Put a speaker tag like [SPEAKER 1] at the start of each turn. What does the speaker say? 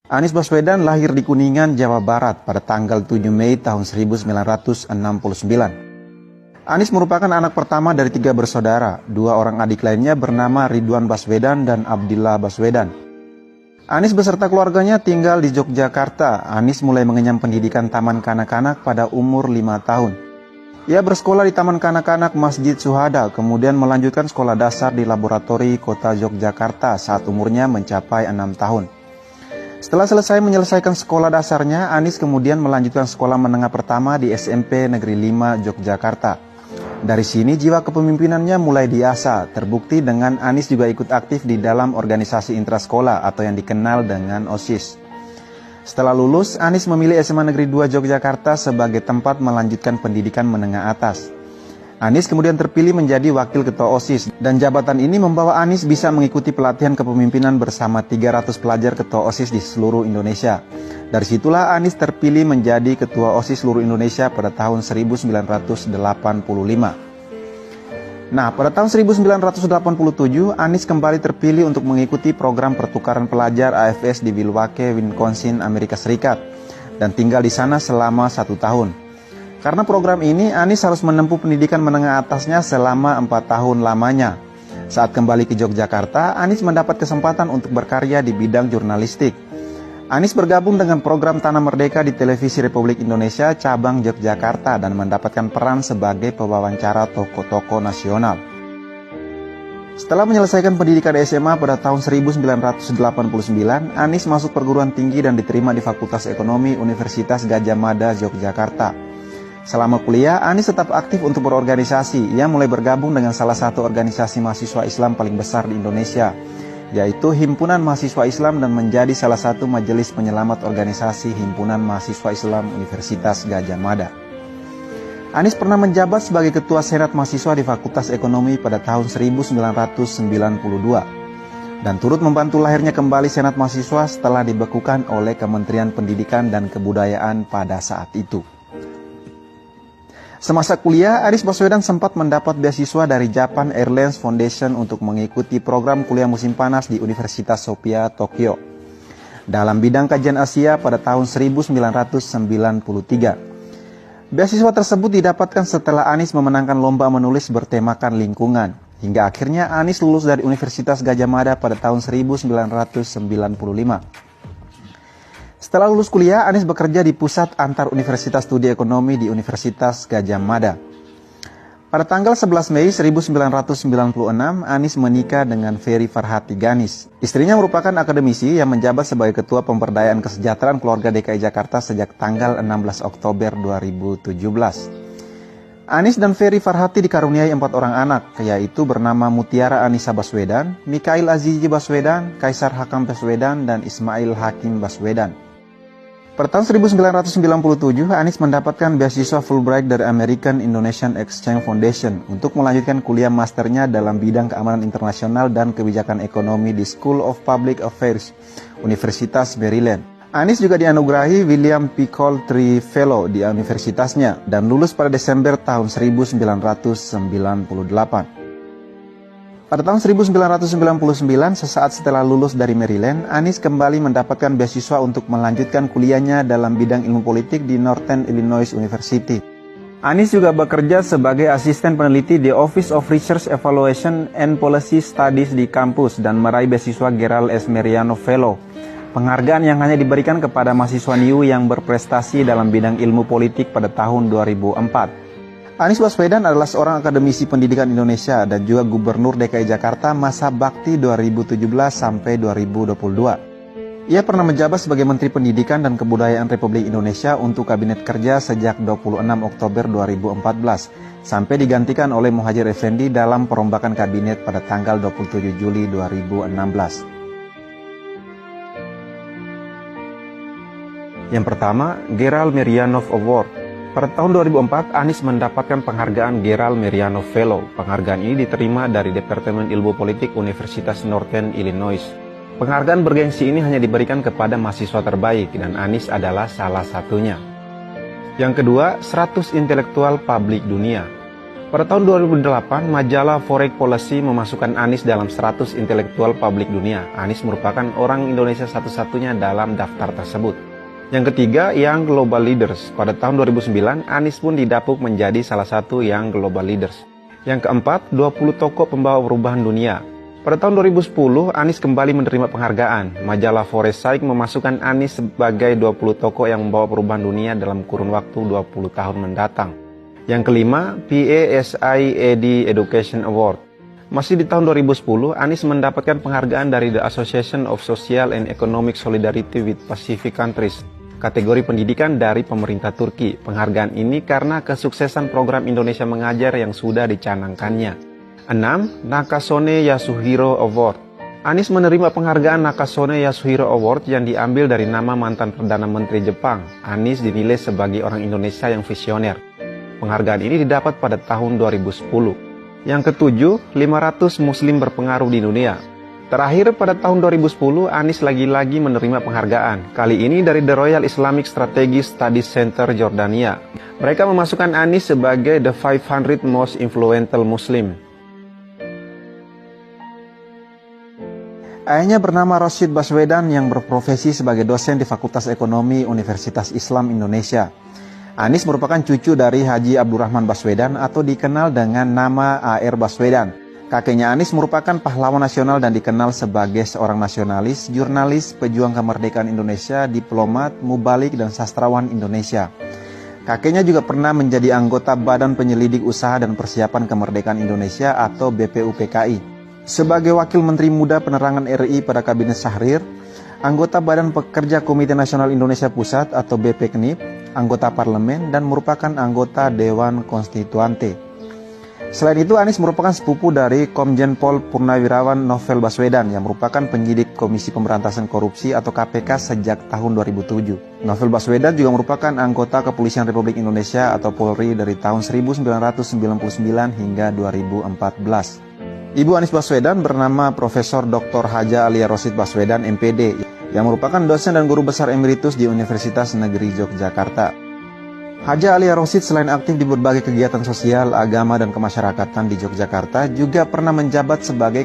[SPEAKER 1] Anies Baswedan lahir di Kuningan, Jawa Barat pada tanggal 7 Mei tahun 1969. Anies merupakan anak pertama dari 3 bersaudara. 2 orang adik lainnya bernama Ridwan Baswedan dan Abdillah Baswedan. Anies beserta keluarganya tinggal di Yogyakarta. Anies mulai mengenyam pendidikan taman kanak-kanak pada umur 5 tahun. Ia bersekolah di Taman Kanak-kanak Masjid Syuhada, kemudian melanjutkan sekolah dasar di Laboratori Kota Yogyakarta saat umurnya mencapai 6 tahun. Setelah selesai menyelesaikan sekolah dasarnya, Anies kemudian melanjutkan sekolah menengah pertama di SMP Negeri 5 Yogyakarta. Dari sini jiwa kepemimpinannya mulai diasah, terbukti dengan Anies juga ikut aktif di dalam organisasi intrasekolah atau yang dikenal dengan OSIS. Setelah lulus, Anies memilih SMA Negeri 2 Yogyakarta sebagai tempat melanjutkan pendidikan menengah atas. Anies kemudian terpilih menjadi Wakil Ketua OSIS, dan jabatan ini membawa Anies bisa mengikuti pelatihan kepemimpinan bersama 300 pelajar Ketua OSIS di seluruh Indonesia. Dari situlah Anies terpilih menjadi Ketua OSIS seluruh Indonesia pada tahun 1985. Nah, pada tahun 1987, Anies kembali terpilih untuk mengikuti program pertukaran pelajar AFS di Milwaukee, Wisconsin, Amerika Serikat, dan tinggal di sana selama 1 tahun. Karena program ini, Anies harus menempuh pendidikan menengah atasnya selama 4 tahun lamanya. Saat kembali ke Yogyakarta, Anies mendapat kesempatan untuk berkarya di bidang jurnalistik. Anies bergabung dengan program Tanah Merdeka di Televisi Republik Indonesia cabang Yogyakarta dan mendapatkan peran sebagai pewawancara tokoh-tokoh nasional. Setelah menyelesaikan pendidikan SMA pada tahun 1989, Anies masuk perguruan tinggi dan diterima di Fakultas Ekonomi Universitas Gadjah Mada, Yogyakarta. Selama kuliah, Anies tetap aktif untuk berorganisasi. Ia mulai bergabung dengan salah satu organisasi mahasiswa Islam paling besar di Indonesia, yaitu Himpunan Mahasiswa Islam, dan menjadi salah satu majelis penyelamat organisasi Himpunan Mahasiswa Islam Universitas Gadjah Mada. Anies pernah menjabat sebagai Ketua Senat Mahasiswa di Fakultas Ekonomi pada tahun 1992 dan turut membantu lahirnya kembali Senat Mahasiswa setelah dibekukan oleh Kementerian Pendidikan dan Kebudayaan pada saat itu. Semasa kuliah, Anies Baswedan sempat mendapat beasiswa dari Japan Airlines Foundation untuk mengikuti program kuliah musim panas di Universitas Sophia, Tokyo, dalam bidang kajian Asia pada tahun 1993. Beasiswa tersebut didapatkan setelah Anies memenangkan lomba menulis bertemakan lingkungan. Hingga akhirnya Anies lulus dari Universitas Gadjah Mada pada tahun 1995. Setelah lulus kuliah, Anies bekerja di Pusat Antar Universitas Studi Ekonomi di Universitas Gadjah Mada. Pada tanggal 11 Mei 1996, Anies menikah dengan Ferry Farhati Ganis. Istrinya merupakan akademisi yang menjabat sebagai Ketua Pemberdayaan Kesejahteraan Keluarga DKI Jakarta sejak tanggal 16 Oktober 2017. Anies dan Ferry Farhati dikaruniai 4 orang anak, yaitu bernama Mutiara Anissa Baswedan, Mikhail Azizi Baswedan, Kaisar Hakam Baswedan, dan Ismail Hakim Baswedan. Pada tahun 1997, Anies mendapatkan beasiswa Fulbright dari American Indonesian Exchange Foundation untuk melanjutkan kuliah masternya dalam bidang keamanan internasional dan kebijakan ekonomi di School of Public Affairs, Universitas Maryland. Anies juga dianugerahi William P. Coulter Fellow di universitasnya dan lulus pada Desember tahun 1998. Pada tahun 1999, sesaat setelah lulus dari Maryland, Anies kembali mendapatkan beasiswa untuk melanjutkan kuliahnya dalam bidang ilmu politik di Northern Illinois University. Anies juga bekerja sebagai asisten peneliti di Office of Research Evaluation and Policy Studies di kampus dan meraih beasiswa Gerald S. Meriano Fellow, penghargaan yang hanya diberikan kepada mahasiswa NIU yang berprestasi dalam bidang ilmu politik pada tahun 2004. Anies Baswedan adalah seorang akademisi pendidikan Indonesia dan juga Gubernur DKI Jakarta masa bakti 2017 sampai 2022. Ia pernah menjabat sebagai Menteri Pendidikan dan Kebudayaan Republik Indonesia untuk Kabinet Kerja sejak 26 Oktober 2014 sampai digantikan oleh Muhadjir Effendi dalam perombakan kabinet pada tanggal 27 Juli 2016. Yang pertama, Gerald Merianov Award. Pada tahun 2004, Anies mendapatkan penghargaan Gerald Meriano Fellow. Penghargaan ini diterima dari Departemen Ilmu Politik Universitas Northern Illinois. Penghargaan bergengsi ini hanya diberikan kepada mahasiswa terbaik, dan Anies adalah salah satunya. Yang kedua, 100 intelektual publik dunia. Pada tahun 2008, majalah Foreign Policy memasukkan Anies dalam 100 intelektual publik dunia. Anies merupakan orang Indonesia satu-satunya dalam daftar tersebut. Yang ketiga, Young Global Leaders. Pada tahun 2009, Anies pun didapuk menjadi salah satu Young Global Leaders. Yang keempat, 20 tokoh pembawa perubahan dunia. Pada tahun 2010, Anies kembali menerima penghargaan. Majalah Foresight memasukkan Anies sebagai 20 tokoh yang membawa perubahan dunia dalam kurun waktu 20 tahun mendatang. Yang kelima, PASIAD Education Award. Masih di tahun 2010, Anies mendapatkan penghargaan dari The Association of Social and Economic Solidarity with Pacific Countries, kategori pendidikan dari pemerintah Turki. Penghargaan ini karena kesuksesan program Indonesia Mengajar yang sudah dicanangkannya. 6. Nakasone Yasuhiro Award. Anies menerima penghargaan Nakasone Yasuhiro Award yang diambil dari nama mantan Perdana Menteri Jepang. Anies dinilai sebagai orang Indonesia yang visioner. Penghargaan ini didapat pada tahun 2010. Yang ketujuh, 500 Muslim berpengaruh di dunia. Terakhir pada tahun 2010, Anies lagi-lagi menerima penghargaan. Kali ini dari The Royal Islamic Strategic Studies Center Jordania. Mereka memasukkan Anies sebagai the 500 most influential Muslim. Ayahnya bernama Rashid Baswedan yang berprofesi sebagai dosen di Fakultas Ekonomi Universitas Islam Indonesia. Anies merupakan cucu dari Haji Abdurrahman Baswedan atau dikenal dengan nama A.R. Baswedan. Kakeknya Anies merupakan pahlawan nasional dan dikenal sebagai seorang nasionalis, jurnalis, pejuang kemerdekaan Indonesia, diplomat, mubalik, dan sastrawan Indonesia. Kakeknya juga pernah menjadi anggota Badan Penyelidik Usaha dan Persiapan Kemerdekaan Indonesia atau BPUPKI. Sebagai Wakil Menteri Muda Penerangan RI pada Kabinet Syahrir, anggota Badan Pekerja Komite Nasional Indonesia Pusat atau BPKNIP, anggota parlemen, dan merupakan anggota Dewan Konstituante. Selain itu, Anies merupakan sepupu dari Komjen Pol Purnawirawan Novel Baswedan yang merupakan penyidik Komisi Pemberantasan Korupsi atau KPK sejak tahun 2007. Novel Baswedan juga merupakan anggota Kepolisian Republik Indonesia atau Polri dari tahun 1999 hingga 2014. Ibu Anies Baswedan bernama Profesor Dr. Haja Alia Roshid Baswedan MPD yang merupakan dosen dan guru besar emeritus di Universitas Negeri Yogyakarta. Haja Alia Roshid selain aktif di berbagai kegiatan sosial, agama, dan kemasyarakatan di Yogyakarta, juga pernah menjabat sebagai